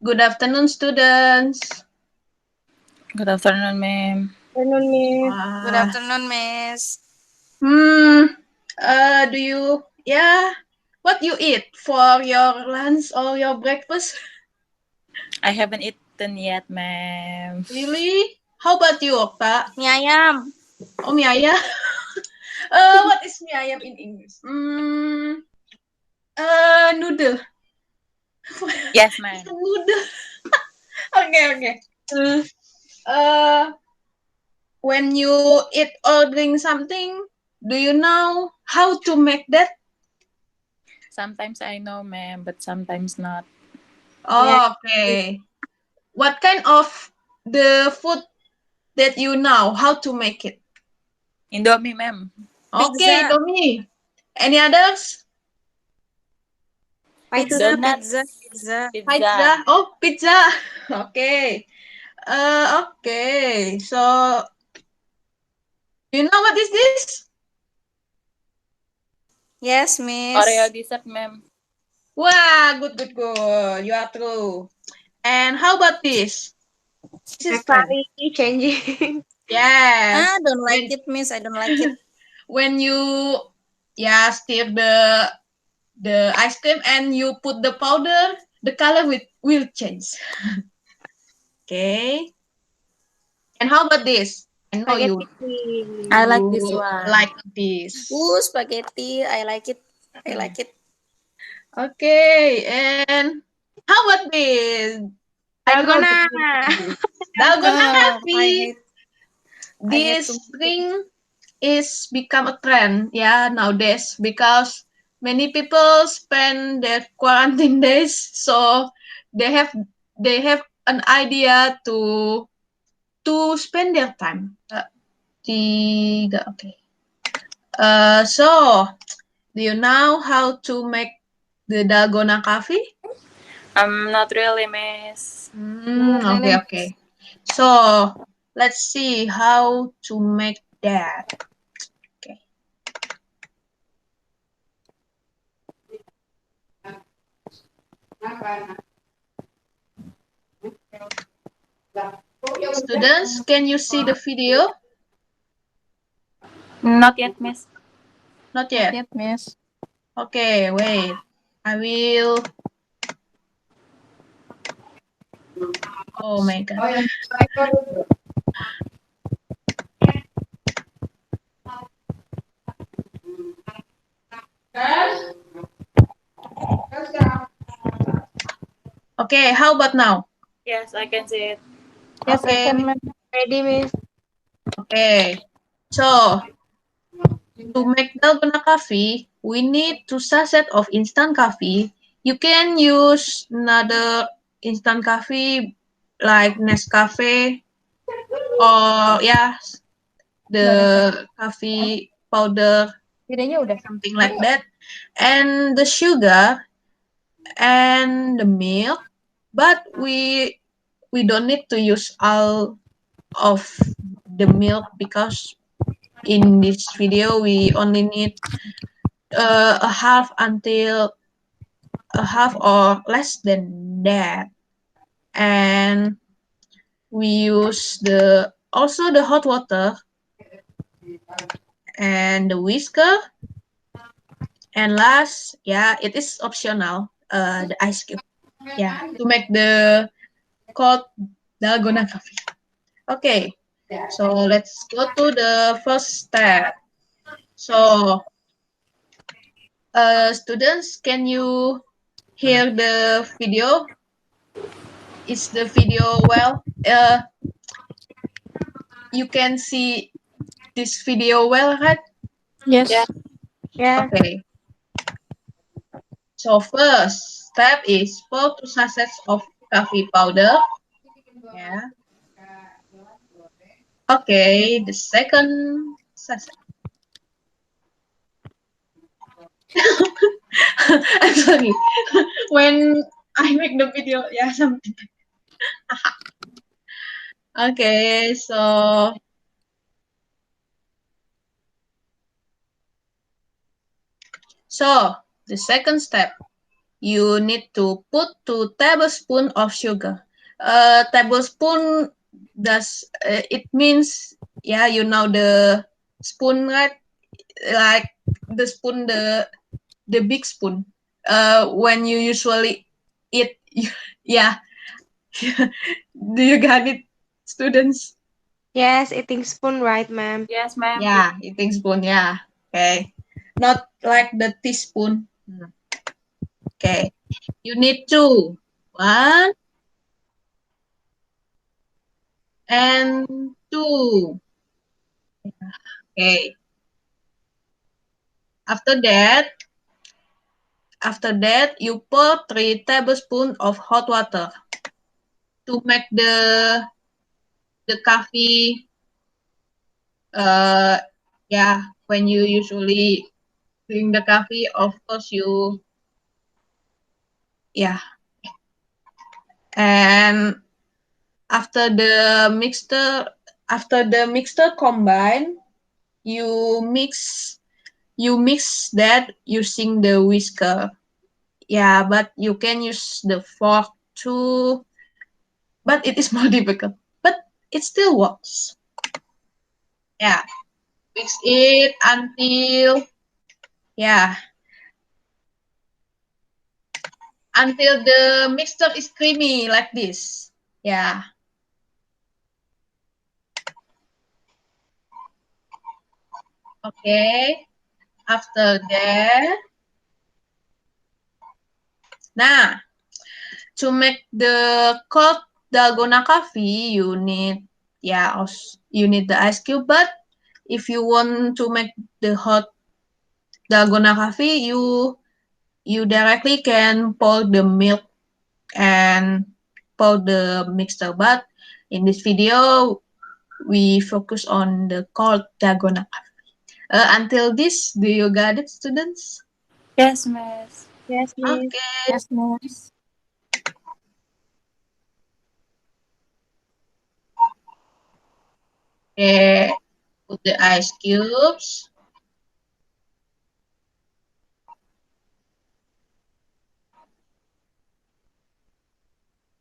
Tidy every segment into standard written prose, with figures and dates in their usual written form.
Good afternoon, students. Good afternoon, ma'am. Afternoon, Miss. Good afternoon, Miss. Do you, what you eat for your lunch or your breakfast? I haven't eaten yet, ma'am. Really? How about you, Okta? Mie ayam. Oh, mie ayam. What is mie ayam in English? Noodle. Yes, ma'am. Noodle. Okay. When you eat or drink something, do you know how to make that? Sometimes I know, ma'am, but sometimes not. Yeah. Okay. What kind of the food that you know how to make it? Indomie, ma'am. Okay, Pizza. Tommy. Any others? Pizza, Donuts. pizza, pizza. Pizza. Pizza. Oh, pizza. Okay. Okay. So, you know what is this? Yes, Miss. Oreo dessert, ma'am. Wow, good. You are true. And how about this? This is fun. McFlurry changing. Ah, Yes. don't like When it, Miss. I don't like it. when you stir the ice cream and you put the powder, the color will change. Okay. And how about this? I know Spaghetti. I like this you one. like this. Ooh, spaghetti. I like it. I like it. Okay, and how about this? I know Dalgona. that you like this. Dalgona Oh, I coffee. hate. I hate to. This drink is become a trend, nowadays because many people spend their quarantine days, so they have they have an idea to spend their time. Okay. So do you know how to make the dalgona coffee? Not really, miss. Not really, Okay. Miss. So let's see how to make that. Okay. Students, can you see the video? Not yet, miss. Not Not yet. yet, Miss. Okay, wait. I will. Oh my god. Okay, how about now? Yes, I can see it. Yes, I Okay, can make ready, Miss. okay. So to make dalgona coffee, we need 2 sachets of instant coffee. You can use another instant coffee like Nescafe or the coffee powder, Videonya udah. something like that. And the sugar and the milk, but we don't need to use all of the milk because in this video we only need a half or less than that, and we use the also the hot water and the whisker, and last, it is optional, the ice cube, to make the cold dalgona coffee. Okay, so let's go to the first step. So, students, can you hear the video? Is the video well? You can see this video well, right? Yeah. Yes. Ya. Okay. So first step is pour 2 sachets of coffee powder. Yeah. Okay. The second sachet. I'm sorry. When I make the video, something. Okay. So the second step, you need to put 2 tablespoons of sugar. Tablespoon it means, yeah, you know the spoon, right? Like the spoon, the big spoon. When you usually eat, yeah. Do you got it, students? Yes, eating spoon, right, ma'am? Yes, ma'am. Yeah, eating spoon, yeah. Okay. Not like the teaspoon. Okay. You need 2. 1 and 2. Okay. After that, you pour 3 tablespoons of hot water to make the coffee. Yeah, when you usually drink the coffee, of course yeah. And after the mixture combine, you mix that using the whisker. Yeah, but you can use the fork too, but it is more difficult. But it still works. Yeah, mix it until, yeah, until the mixture is creamy like this. Yeah. Okay. After that, nah, to make the cold dalgona coffee, you need the ice cube. But if you want to make the hot dalgona coffee, you directly can pour the milk and pour the mixture. But in this video, we focus on the cold dalgona coffee. Until this, do you got it, students? Yes, miss. Yes, miss. Okay. Yes, miss. Okay. Put the ice cubes.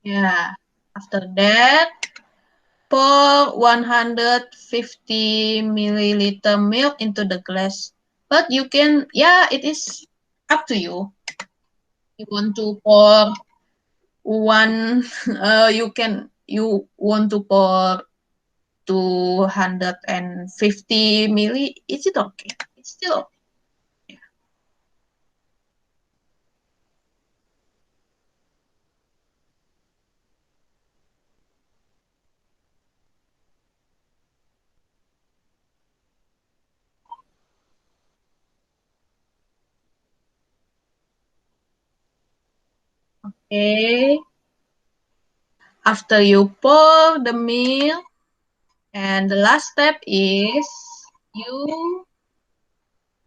Yeah. After that, pour 150 milliliter milk into the glass. But you can, yeah, it is up to you. You want to pour one, you want to pour 250 milli, is it okay? It's still okay. Okay. After you pour the milk, and the last step is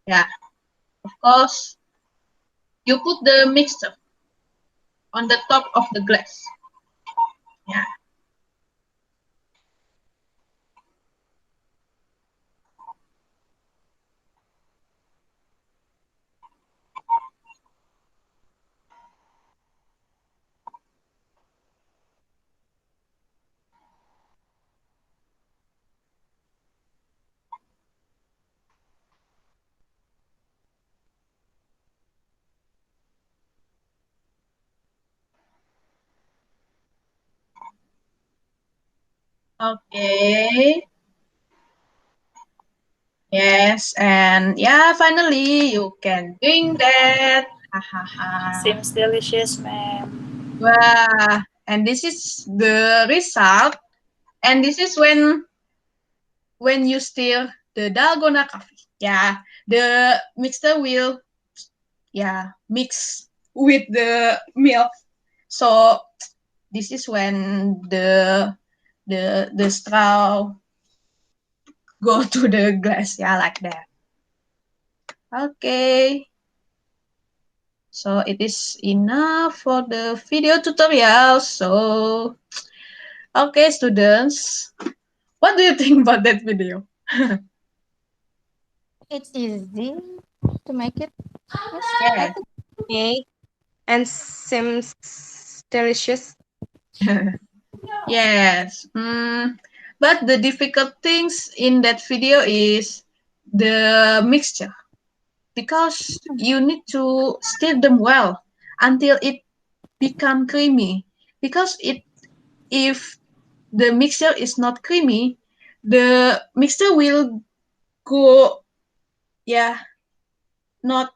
yeah, of course, you put the mixture on the top of the glass. Yeah. Okay. Yes, and yeah, finally you can drink that. Ha ha ha. Seems delicious, ma'am. Wow. And this is the result. And this is when you stir the dalgona coffee. Yeah, the mixture will mix with the milk. So this is when the straw go to the glass. Yeah, like that. Okay. So it is enough for the video tutorial. So, okay, students, what do you think about that video? It's easy to make it. Yes, I Yeah. think okay. and seems delicious. Yes. But the difficult things in that video is the mixture, because you need to stir them well until it become creamy. Because if the mixture is not creamy, the mixture will go, yeah, not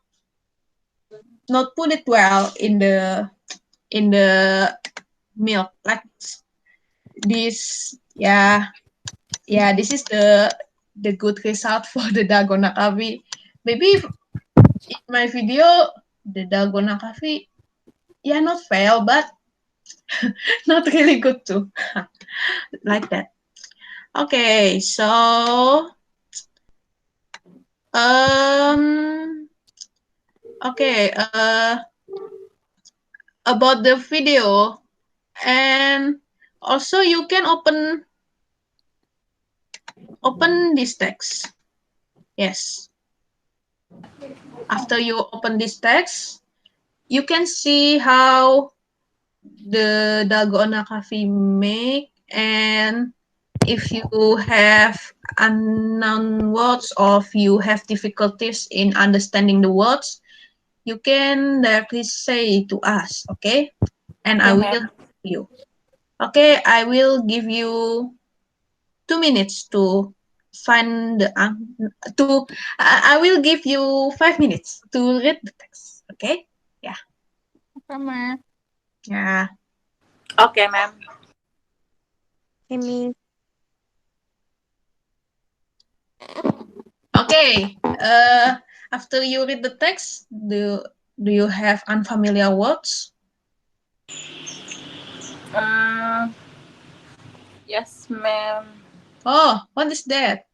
put it well in the milk like this. Yeah, this is the good result for the dalgona coffee. Maybe in my video the dalgona coffee, yeah, not fail, but not really good too. Like that. Okay, so um okay, about the video, and also you can open this text. Yes. After you open this text, you can see how the dalgona coffee make, and if you have unknown words or if you have difficulties in understanding the words, you can directly say to us, okay? And I Okay, will ma'am. help you. Okay, I will give you 2 minutes to find the to I will give you 5 minutes to read the text. Okay? Yeah. Okay, ma'am. Yeah. Okay, ma'am. Okay, Miss. Okay. After you read the text, do you have unfamiliar words? Um, yes, ma'am. Oh, what is that?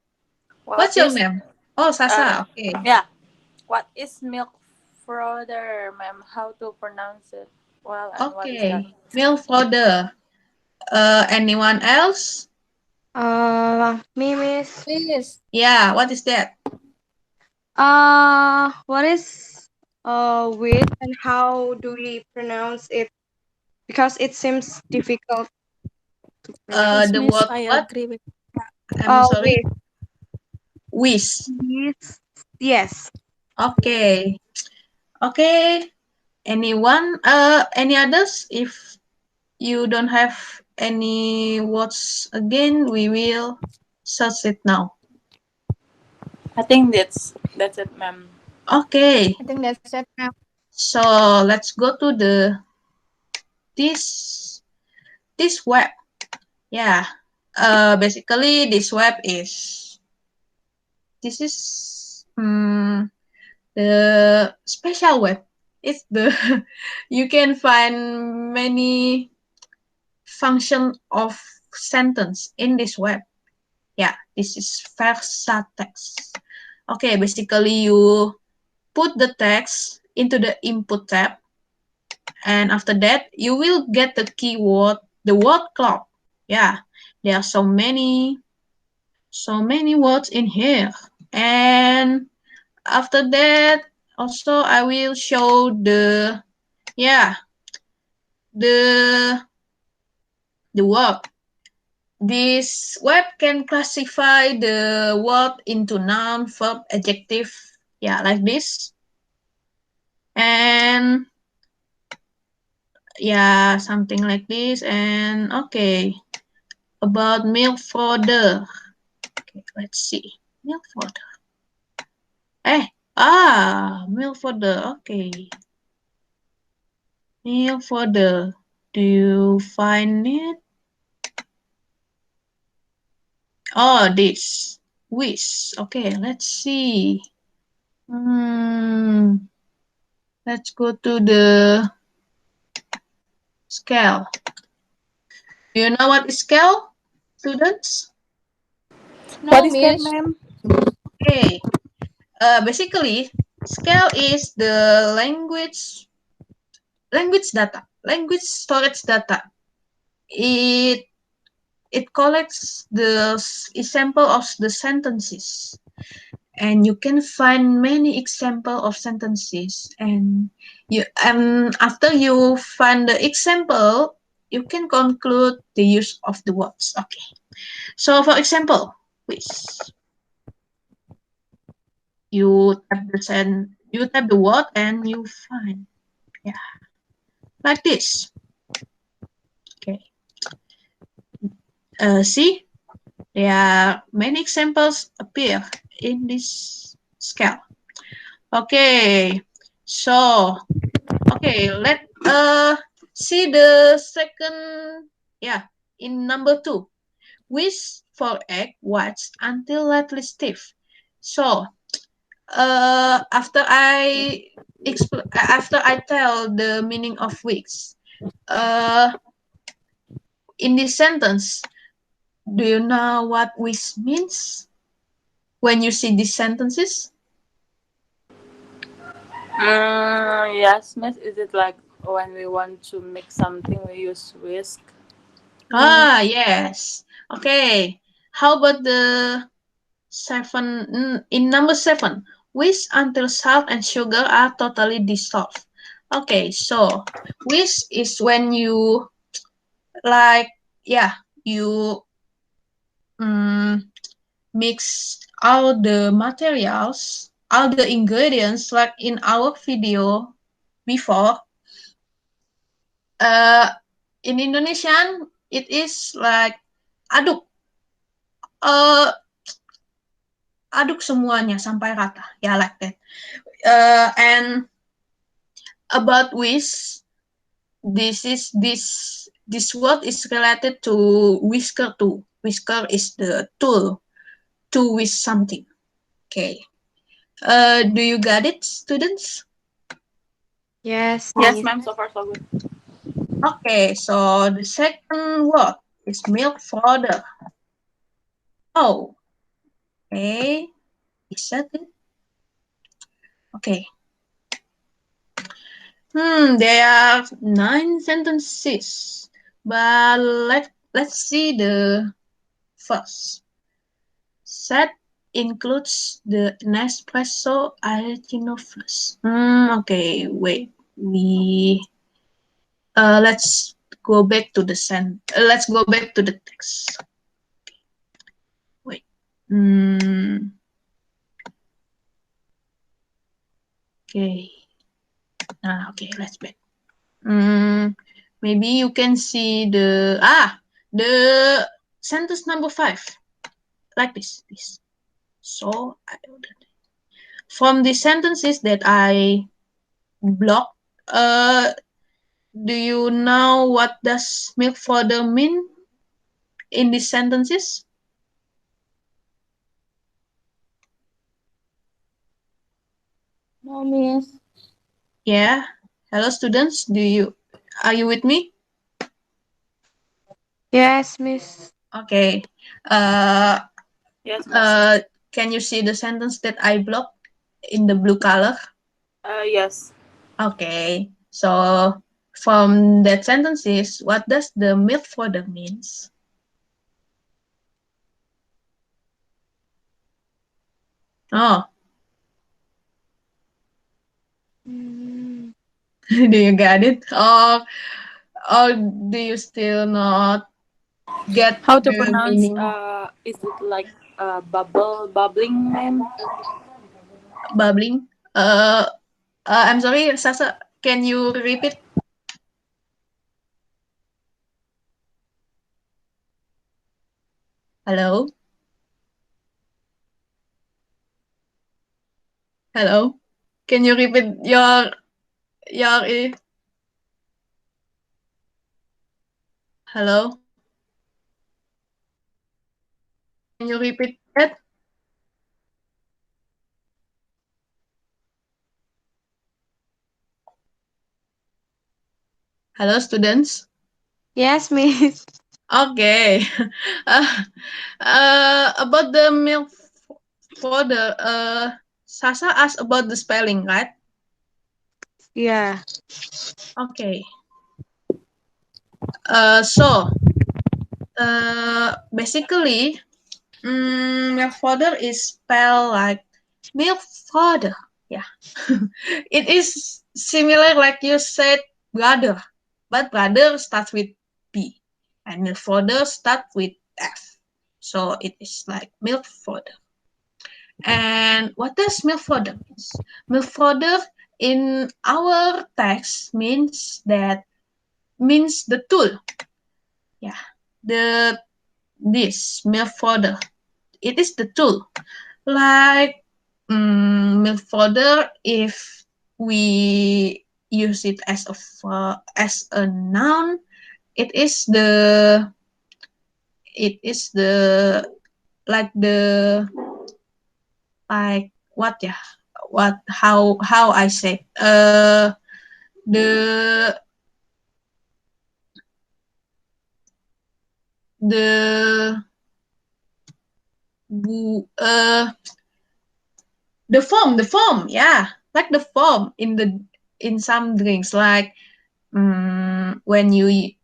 What What's your is name? Oh, uh Sasa. Okay. yeah? What is milk frother, ma'am? How to pronounce it? Well, and what is that? Okay. Milk fodder. Anyone else? Me, Miss. Please. Yeah. What is that? What is wheat and how do we pronounce it? Because it seems difficult to pronounce. Yes, The miss. word I what? agree with that. I'm sorry. Wheat. Wish. Yes. Okay. Okay. Anyone? Any others? If you don't have any words again, we will search it now. I think that's it, ma'am. Okay. I think that's it, ma'am. So let's go to this web. Yeah. Basically this web is the special web. It's the you can find many function of sentence in this web. Yeah, this is Versatext. Okay, basically you put the text into the input tab, and after that you will get the keyword, the word clock. Yeah, there are so many words in here. And after that also I will show the word. This web can classify the word into noun, verb, adjective, yeah, like this. And yeah, something like this. And okay, about milk fodder. Okay, let's see. Milk fodder. Milk fodder. Okay. Milk fodder. Do you find it? Oh, this. Wish. Okay, let's see. Let's go to the scale. Do you know what is scale, students? What No, is that, miss. ma'am? Okay. Basically, scale is the language storage data. It collects the example of the sentences, and you can find many example of sentences, and after you find the example, you can conclude the use of the words. Okay, so for example, please, you type the word and you find, yeah, like this. Okay, see, there are many examples appear in this scale. Okay, so let see the second, yeah, in number 2. Wish for egg whites until lightly stiff. So after I tell the meaning of wish, uh in this sentence, do you know what wish means when you see these sentences? Yes, miss. Is it like when we want to make something, we use whisk? Ah, yes. Okay. How about the in number 7? Whisk until salt and sugar are totally dissolved. Okay, so whisk is when you, like, yeah, you mix all the materials, all the ingredients, like in our video before. Uh, in Indonesian, it is like aduk. Uh, aduk semuanya sampai rata. Yeah, like that. And about whisk, this word is related to whisker too. Whisker is the tool to whisk something. Okay. Do you got it, students? Yes, Yes, Miss. ma'am. So far, so good. Okay, so the second word is milk powder. Oh, okay. Is that it? Okay. There are 9 sentences, but let's see the first. Set includes the Nespresso Argentino first. Okay, wait. Let's go back to let's go back to the text. Wait. Okay. Okay, let's back. Maybe you can see the sentence number 5, like this. So from the sentences that I blocked, do you know what does milk powder mean in these sentences? No, Miss. Yeah. Hello, students. Are you with me? Yes, Miss. Okay. Uh, Yes, miss. can you see the sentence that I blocked in the blue color? Yes. Okay. So from that sentences, what does the milk powder means? Oh, Mm, do you get it? Or do you still not get How to the pronounce? meaning? Is it like bubbling, ma'am? Bubbling? I'm sorry, Sasa. Can you repeat? Hello? Hello? Can you repeat your hello? Can you repeat that? Hello, students? yes, Miss. Okay. Uh, about the milk powder, Sasa asked about the spelling, right? Yeah. Okay. So basically, milk powder is spelled like milk fodder. Yeah. It is similar like you said brother, but brother starts with B and milk fodder starts with F. So it is like milk fodder. And what does milk fodder means? Milk fodder in our text means the tool. Yeah. This milk fodder. It is the tool. Like milk fodder, if we use it as a noun, it is the like the like what, yeah, what how I say the the bu- uh the form, yeah, like the form in some drinks, like when you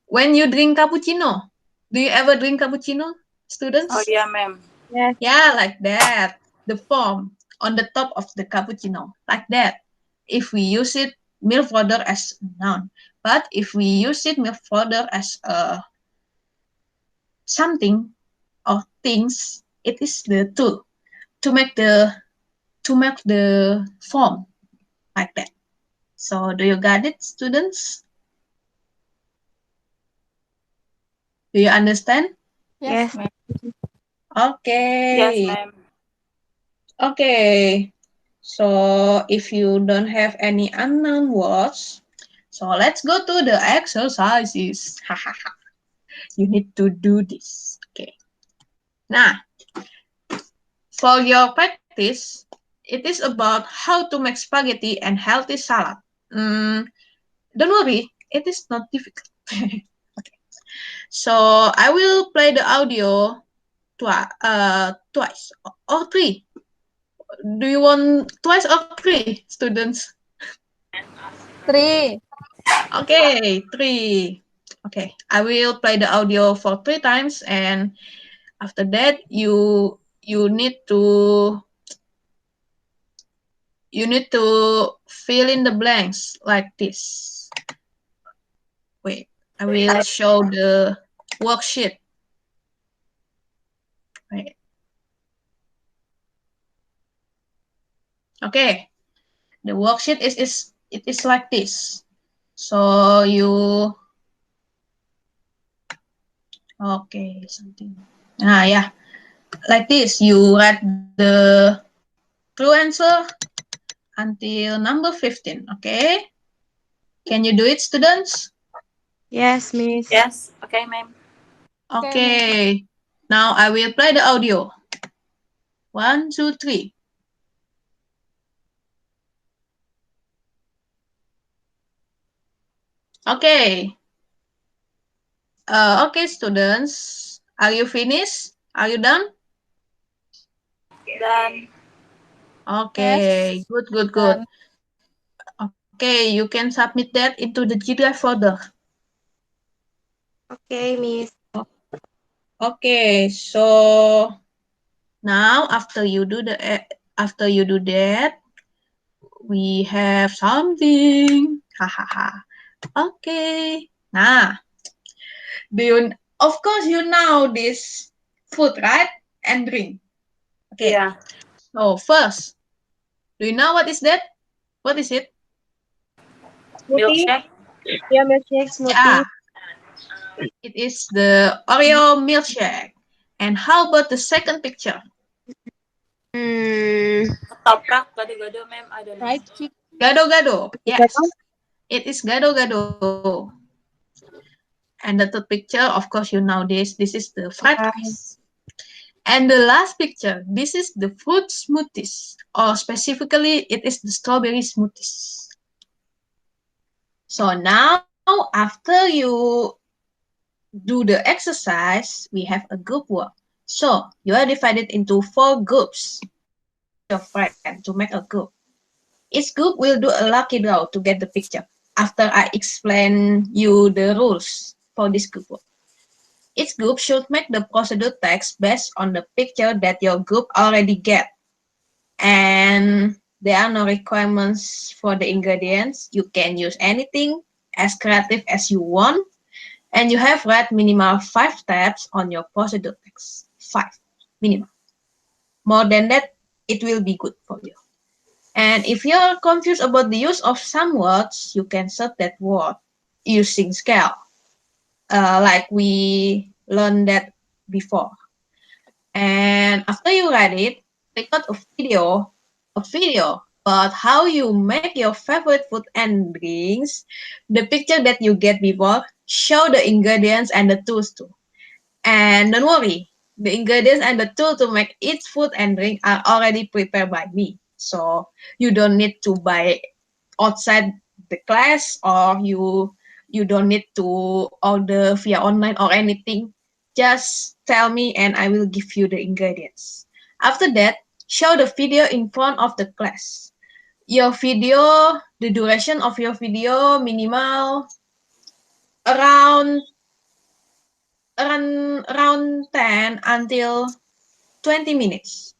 drink cappuccino. Do you ever drink cappuccino, Oh students? yeah, ma'am. Yes. Yeah, like that. The form on the top of the cappuccino, like that. If we use it milk fodder as a noun, but if we use it milk fodder as something or things, it is the tool to make the form like that. So do you got it, students? Do you understand? Yes. Yes, ma'am. Yes, Okay. ma'am. Okay. So if you don't have any unknown words, so let's go to the exercises. You need to do this. Okay. Now, for your practice, it is about how to make spaghetti and healthy salad. Mm, don't worry, it is not difficult. Okay. So I will play the audio twice or three. Do you want twice or three, students? 3. Okay, three. Okay, I will play the audio for 3 times, and after that, you need to fill in the blanks like this. Wait, I will show the worksheet. Wait. Okay, the worksheet is like this. So okay, something. Yeah, like this. You write the true answer until number 15. Okay, can you do it, students? Yes, Miss. Yes. Okay, ma'am. Okay, Miss. Okay, now I will play the audio. 1, 2, 3. Okay. Okay, students. Are you finished? Are you done? Done. Okay, Yes. good, good, good. Done. Okay, you can submit that into the G Drive folder. Okay, Miss. Okay, so now after you do that, we have something. Hahaha. Okay. Nah, do you? Of course, you know this food, right? And drink. Okay. Yeah. So first, do you know what is that? What is it? Smoothie? Milkshake. Yeah, milkshake smoothie. Yeah, it is the Oreo milkshake. And how about the second picture? Hmm. Toprak. Gado-gado, ma'am. I don't know. Fried chicken. Gado gado. Gado? Yes, it is gado gado. And the third picture, of course, you know this. This is the fried rice. And the last picture, this is the fruit smoothies, or specifically, it is the strawberry smoothies. So now, after you do the exercise, we have a group work. So you are divided into 4 groups. Your friend to make a group. Each group will do a lucky draw to get the picture after I explain you the rules for this group work. Each group should make the procedure text based on the picture that your group already get. and there are no requirements for the ingredients. You can use anything as creative as you want, and you have read minimal 5 steps on your procedure text. 5 minimum. More than that, it will be good for you. And if you're confused about the use of some words, you can search that word using scale, like we learned that before. And after you read it, record a video about how you make your favorite food and drinks. The picture that you get before, show the ingredients and the tools too. And don't worry, the ingredients and the tool to make each food and drink are already prepared by me. So you don't need to buy outside the class, or you don't need to order via online or anything. Just tell me and I will give you the ingredients. After that, show the video in front of the class. Your video, the duration of your video minimal around around 10 until 20 minutes.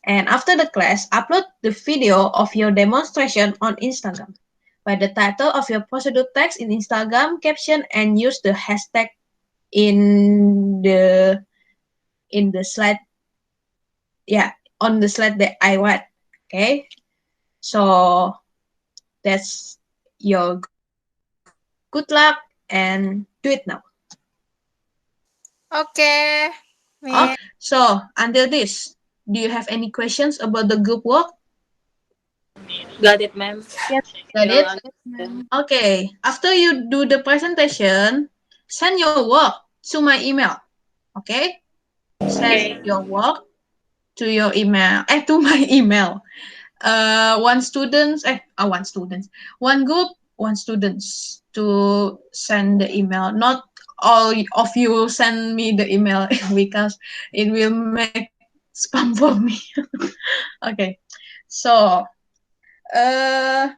And after the class, upload the video of your demonstration on Instagram. Write the title of your procedure text in Instagram caption and use the hashtag in the slide. Yeah, on the slide that I write. Okay, so that's your good luck and do it now. Okay. Okay, so until this, do you have any questions about the group work? Got it, ma'am. Yes. Got You'll it? understand. Okay, after you do the presentation, send your work to my email. Okay? Send your work to your email, to my email. One group, one students to send the email. Not all of you send me the email because it will make spam for me. Okay, so uh,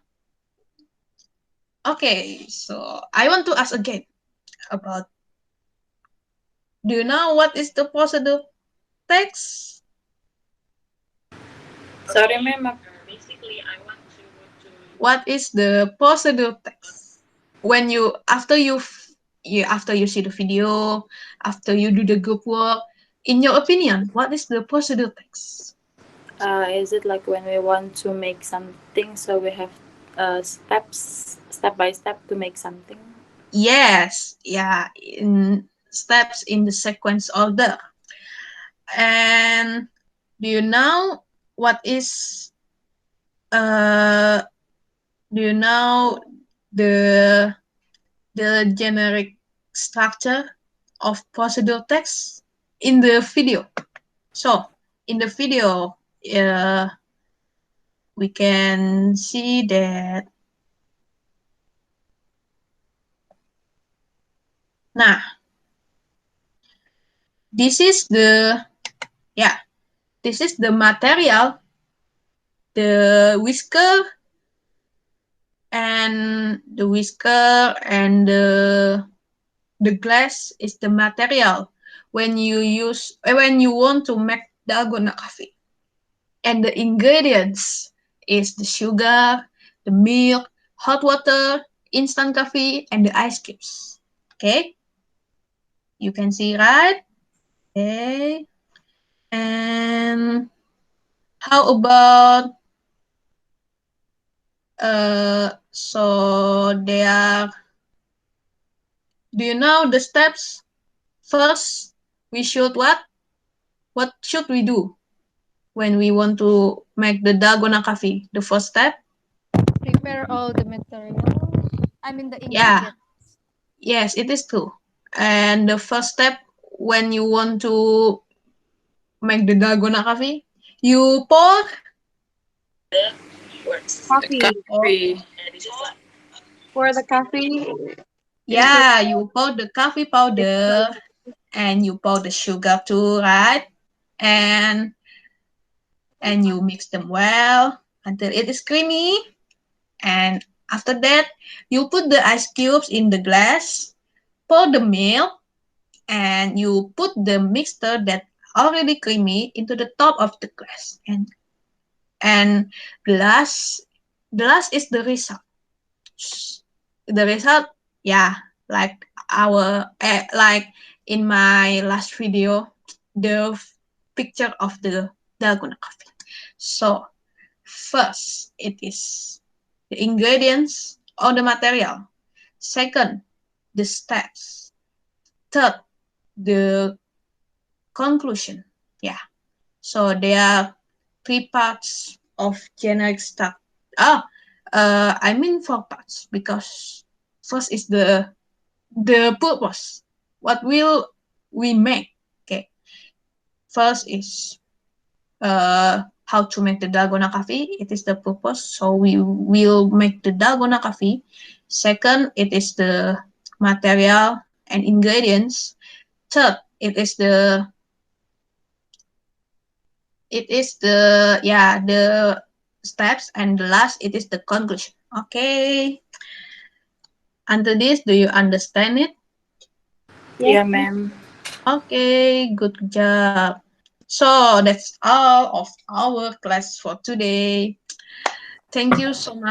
okay, so I want to ask again about. Do you know what is the procedure text? Sorry, ma'am. What is the procedure text? When you after you see the video, after you do the group work, in your opinion, what is the procedure text? Is it like when we want to make something, so we have step by step to make something? Yes, yeah, in steps in the sequence order. And do you know what is do you know the generic structure of procedure text in the video? So in the video, we can see that. Nah, this is the material, the whisker and the glass is the material when you want to make dalgona coffee. And the ingredients is the sugar, the milk, hot water, instant coffee, and the ice cubes. Okay? You can see, right? Okay. And how about so they are, do you know the steps? First, we should what? What should we do when we want to make the dalgona coffee? The first step? Prepare all the materials. I mean the Yeah. ingredients. Yes, it is true. And the first step when you want to make the dalgona coffee, you pour Coffee. Coffee. For the coffee, you pour the coffee powder and you pour the sugar too, right? And you mix them well until it is creamy. And after that, you put the ice cubes in the glass, pour the milk, and you put the mixture that already creamy into the top of the glass. And And the last is the result. The result, yeah, like like in my last video, the picture of the dalgona coffee. So first, it is the ingredients or the material. Second, the steps. Third, the conclusion. Yeah. So there are 3 parts of generic stuff. I mean 4 parts, because first is the purpose. What will we make? Okay. First is how to make the dalgona coffee. It is the purpose. So we will make the dalgona coffee. Second, it is the material and ingredients. Third, it is the steps, and the last, it is the conclusion. Okay. Until this, do you understand it? Yeah, ma'am. Okay, good job. So that's all of our class for today. Thank you so much.